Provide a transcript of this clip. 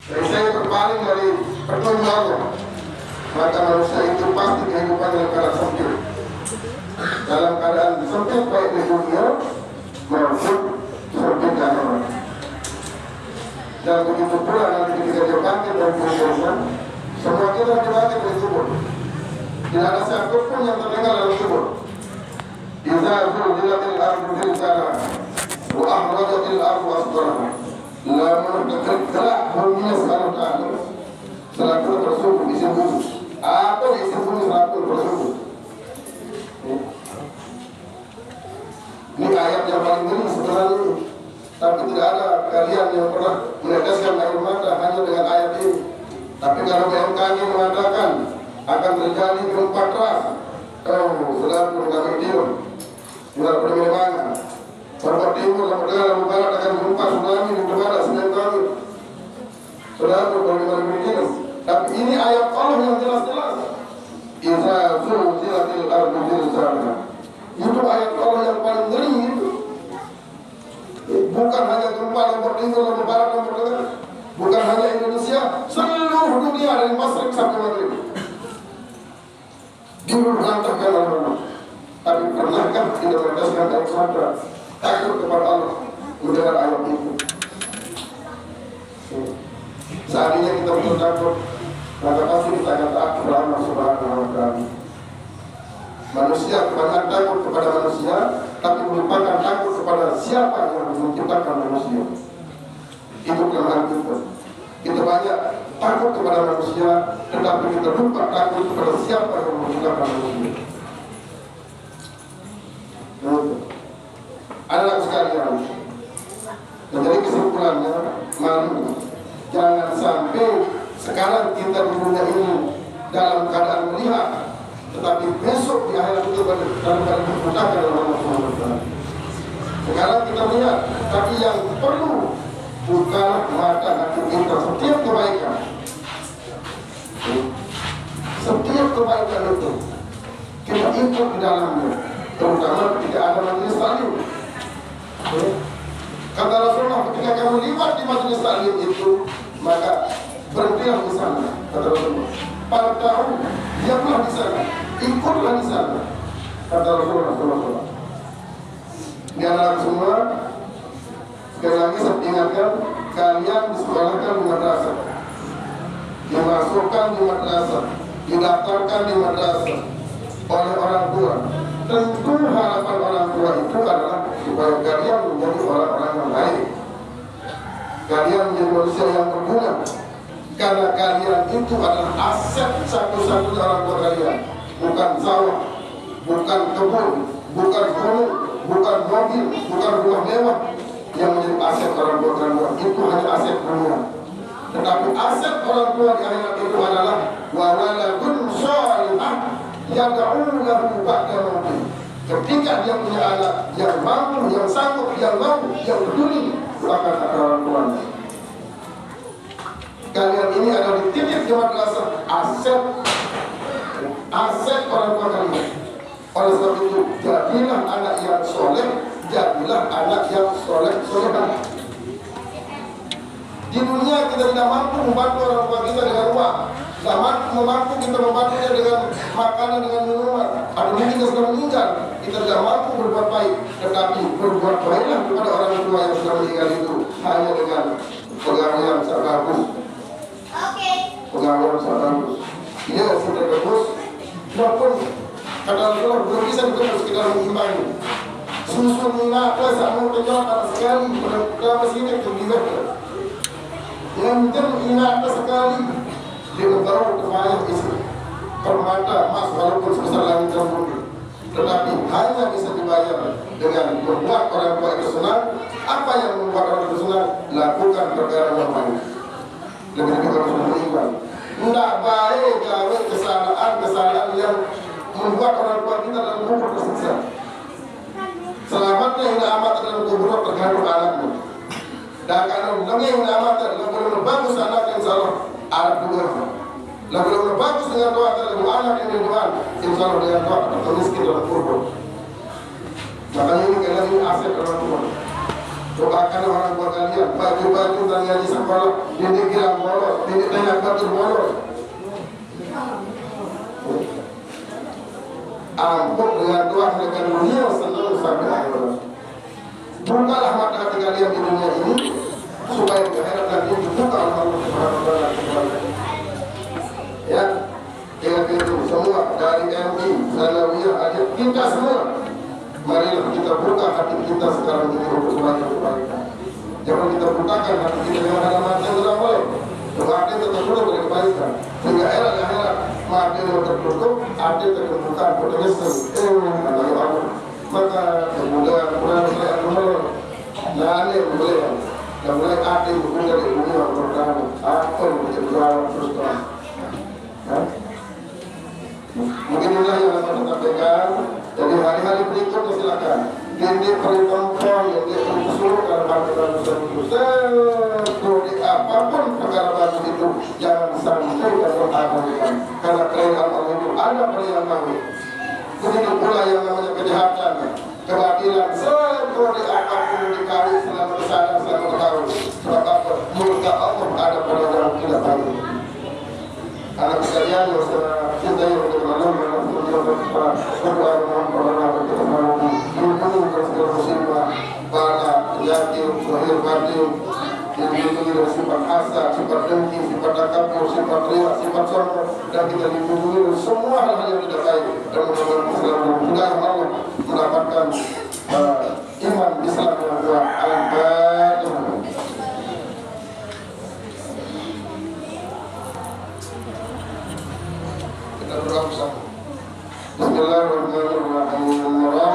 Dari saya berpaling dari petunjuk Allah, maka manusia itu pasti kehidupan dalam keadaan sempit. Dalam keadaan sempit baik di dunia maupun sempit di akhirat. Dan begitu pula nanti ketika dia bangkit dari kubur, semua kita dibangkit dari kubur. Tidak ada satu pun yang tertinggal dalam kubur. Idza zulzilatil ardu zilzalaha wa akhrajatil ardu asqalaha. Lamun gerak bumi sekarang ta'ala selaku tersebut isi bumi. Apa isi bumi selaku tersebut? Ini ayat yang paling ngeri sebenarnya. Tapi tidak ada kalian yang pernah meneteskan air mata hanya dengan ayat ini. Tapi kalau BMKG mengatakan akan terjadi gempa keras, saudara kami diam, saudara perkembangan. Saudara timur, saudara barat akan gempa tsunami di barat Senin kami. Saudara perkembangan diam. Tapi ini ayat Allah yang jelas-jelas. Idza zulzilatil ardu zilzalaha. Itu ayat Allah yang paling ngeri itu. Bukan hanya gempa Lombok Timur, Lombok Barat, Lombok Tengah, bukan hanya Indonesia, seluruh dunia dari Masyrik sampai Maghrib diberantahkan oleh Allah. Tapi pernahkah kita meneteskan air mata takut kepada Allah mendengar ayat itu? Seandainya kita betul takut, maka pasti kita akan taat kepada Allah Subhanahu wa Ta'ala. Manusia kebanyakan takut kepada manusia, tapi melupakan takut kepada siapa yang menciptakan manusia. Itu kelemahan kita. Kita banyak takut kepada manusia, tetapi kita lupa takut kepada siapa yang menciptakan manusia. Anak sekalian, menjadi kesimpulannya, mari jangan sampai sekarang kita di dunia ini dalam keadaan melihat, tetapi besok di akhirat itu dalam keadaan diperintahkan oleh Allah Subhanahu wa Ta'ala. Sekarang kita lihat, tapi yang perlu bukan mata hati kita. Setiap kebaikan itu kita ikut di dalamnya, terutama ketika ada majelis taklim. Kata Rasulullah, ketika kamu libat di majelis taklim itu, maka berhentilah di sana. Kata Rasulullah, partau, diamlah di sana, ikutlah di sana. Kata Rasulullah SAW. Di anak semua, sekali lagi saya ingatkan, kalian disekolahkan di madrasah, dimasukkan di madrasah, didaftarkan di madrasah oleh orang tua. Tentu harapan orang tua itu adalah supaya kalian menjadi orang-orang yang baik, kalian menjadi manusia yang berguna, karena kalian itu adalah aset satu-satunya orang tua kalian. Bukan sawah, bukan kebun, bukan gunung, bukan mobil, bukan rumah mewah yang menjadi aset orang tua kalian. Itu hanya aset dunia. Tetapi aset orang tua di akhirat itu adalah wa waladun shalihah yad'u lahu ba'da mautih. Ketika dia punya anak yang mampu, yang sanggup, yang mau, yang peduli akan orang tuanya. Kalian ini ada di titik di madrasah, aset orang tua kalian. Oleh sebab itu, jadilah anak yang soleh, jadilah anak yang soleh-solehah. Di dunia kita tidak mampu membantu orang tua kita dengan uang, tidak mampu kita membantunya dengan makanan, dengan minuman. Ada mungkin kita sudah meninggal, kita tidak mampu berbuat baik, tetapi berbuat baiklah kepada orang tua yang sudah meninggal itu hanya dengan pengalaman yang bagus. Pengalaman yang bagus. Dia sudah bagus, walaupun kata Rasulullah belum bisa dikemas kita mengimbangi. Susu minatlah sama penyokap sekali pada mesinnya kebiasaan. Yang ingat sekali dia membawa kebayang istri permata emas walaupun sebesar langit dan bumi, tetapi hanya bisa dibayar dengan membuat orang tua itu senang. Apa yang membuat orang itu senang? Lakukan perkara yang baik. Lebih-lebih kalau sudah beriman, tidak baik gawe kesalahan yang membuat orang tua kita dalam kubur tersiksa. Selamatnya hina amat dalam kubur tergantung anakmu. Dan kalau yang amat lalu bagus anak yang salah Arab juga. Lalu bagus dengan doa lalu anak yang doa insya Allah dengan doa atau miskin dalam kubur. Makanya ini kalian ini aset orang tua. Doakan orang tua kalian, baju-baju dan ngaji sekolah, ini girang bolos, ini tanya batur bolos. Ampun dengan doa mereka dunia senang sampai akhirat. Bukalah mata hati kalian di dunia ini supaya di akhirat nanti dibuka oleh Allah Subhanahu wa taala. Ya, itu semua dari MI, Zanawiyah, Adil, kita semua. Marilah kita buka hati kita sekarang ini untuk kebaikan. Jangan kita bukakan hati kita dengan hal mati yang tidak boleh. Mati tetap dulu dari kebaikan. Sehingga akhirat mati yang tertutup, hati terbuka, bertegaskan. Maka kemudian mulai mulai nane mulai dan mulai hati berbuka dari dunia bertahan. Apa yang menjadi jalan terus terang. Mungkin inilah yang akan kita sampaikan. Jadi hari-hari berikutnya silakan. Ini perintah yang dia usulkan pada di apapun perkara baru itu jangan sampai terlalu karena kerajaan Allah itu ada pada yang mahu. Begitu pula yang namanya kejahatan, kebatilan, seperti apapun dikali selama kesadaran selama tahun. Sebab apa? Murka Allah ada pada yang tidak baik. Anak sekalian yang saya cintai untuk Allah berdoa para penyakit, lahir batin yang dilindungi dari sifat hasad, sifat dengki, sifat takabur, sifat riya, sifat sombong, dan kita dilindungi dari semua hal-hal yang tidak baik dan mudah-mudahan Allah mendapatkan iman Islam yang kuat. Al-Fatihah. Kita berdoa bersama. Bismillahirrahmanirrahim.